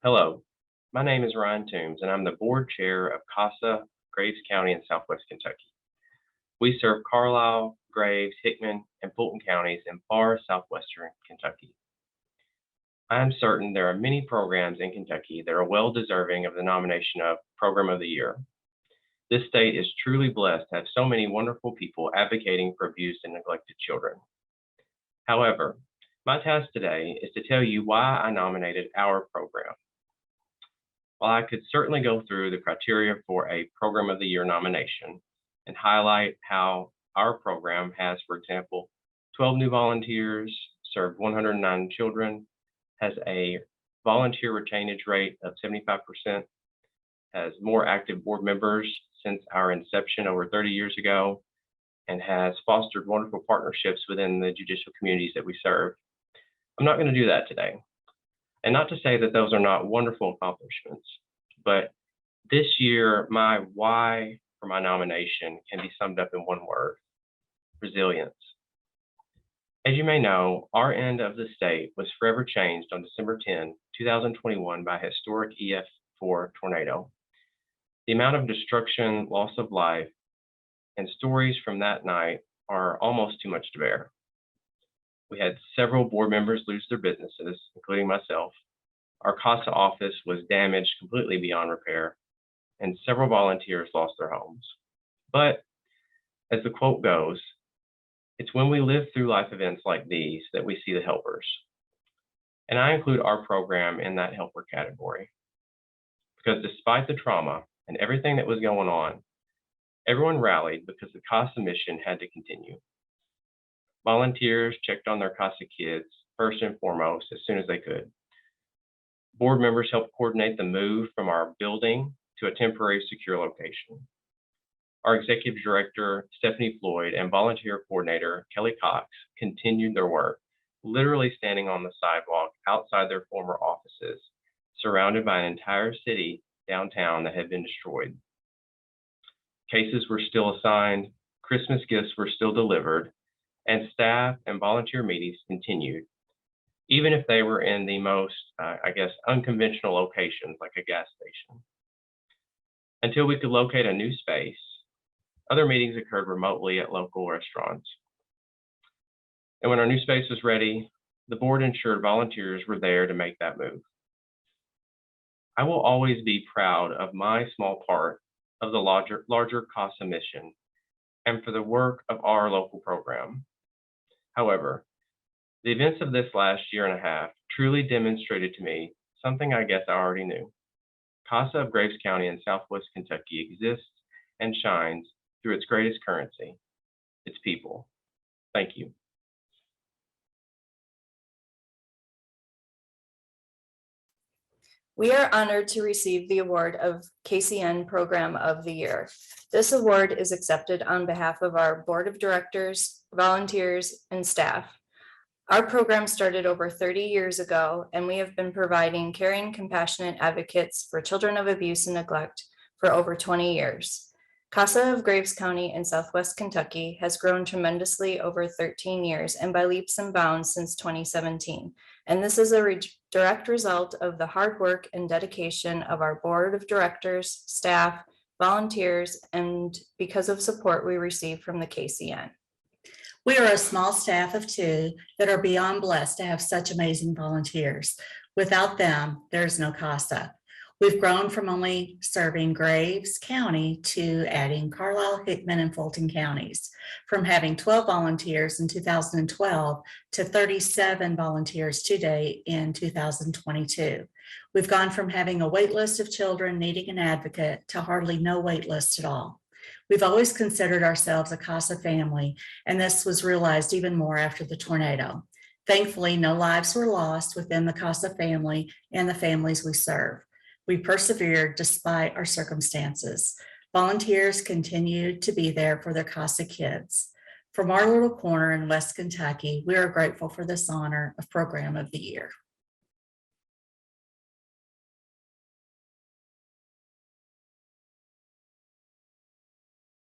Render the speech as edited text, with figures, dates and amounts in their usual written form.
Hello, my name is Ryan Toombs, and I'm the board chair of CASA, Graves County in Southwest Kentucky. We serve Carlisle, Graves, Hickman, and Fulton counties in far southwestern Kentucky. I am certain there are many programs in Kentucky that are well deserving of the nomination of Program of the Year. This state is truly blessed to have so many wonderful people advocating for abused and neglected children. However, my task today is to tell you why I nominated our program. While I could certainly go through the criteria for a Program of the Year nomination and highlight how our program has, for example, 12 new volunteers, served 109 children, has a volunteer retainage rate of 75%, has more active board members since our inception over 30 years ago, and has fostered wonderful partnerships within the judicial communities that we serve. I'm not going to do that today. And not to say that those are not wonderful accomplishments, but this year, my why for my nomination can be summed up in one word: resilience. As you may know, our end of the state was forever changed on December 10, 2021 by a historic EF4 tornado. The amount of destruction, loss of life, and stories from that night are almost too much to bear. We had several board members lose their businesses, including myself. Our CASA office was damaged completely beyond repair, and several volunteers lost their homes. But as the quote goes, it's when we live through life events like these that we see the helpers. And I include our program in that helper category, because despite the trauma and everything that was going on, everyone rallied because the CASA mission had to continue. Volunteers checked on their CASA kids first and foremost as soon as they could. Board members helped coordinate the move from our building to a temporary secure location. Our executive director, Stephanie Floyd, and volunteer coordinator, Kelly Cox, continued their work, literally standing on the sidewalk outside their former offices, surrounded by an entire city downtown that had been destroyed. Cases were still assigned, Christmas gifts were still delivered, and staff and volunteer meetings continued, even if they were in the most, unconventional locations like a gas station. Until we could locate a new space, other meetings occurred remotely at local restaurants. And when our new space was ready, the board ensured volunteers were there to make that move. I will always be proud of my small part of the larger CASA mission and for the work of our local program. However, the events of this last year and a half truly demonstrated to me something I guess I already knew. CASA of Graves County in Southwest Kentucky exists and shines through its greatest currency, its people. Thank you. We are honored to receive the award of KCN Program of the Year. This award is accepted on behalf of our board of directors, volunteers, and staff. Our program started over 30 years ago, and we have been providing caring, compassionate advocates for children of abuse and neglect for over 20 years. CASA of Graves County in Southwest Kentucky has grown tremendously over 13 years and by leaps and bounds since 2017. And this is a direct result of the hard work and dedication of our board of directors, staff, volunteers, and because of support we receive from the KCN. We are a small staff of 2 that are beyond blessed to have such amazing volunteers. Without them, there's no CASA. We've grown from only serving Graves County to adding Carlisle, Hickman, and Fulton counties, from having 12 volunteers in 2012 to 37 volunteers today in 2022. We've gone from having a wait list of children needing an advocate to hardly no wait list at all. We've always considered ourselves a CASA family, and this was realized even more after the tornado. Thankfully, no lives were lost within the CASA family and the families we serve. We persevered despite our circumstances. Volunteers continued to be there for their CASA kids. From our little corner in West Kentucky, we are grateful for this honor of Program of the Year.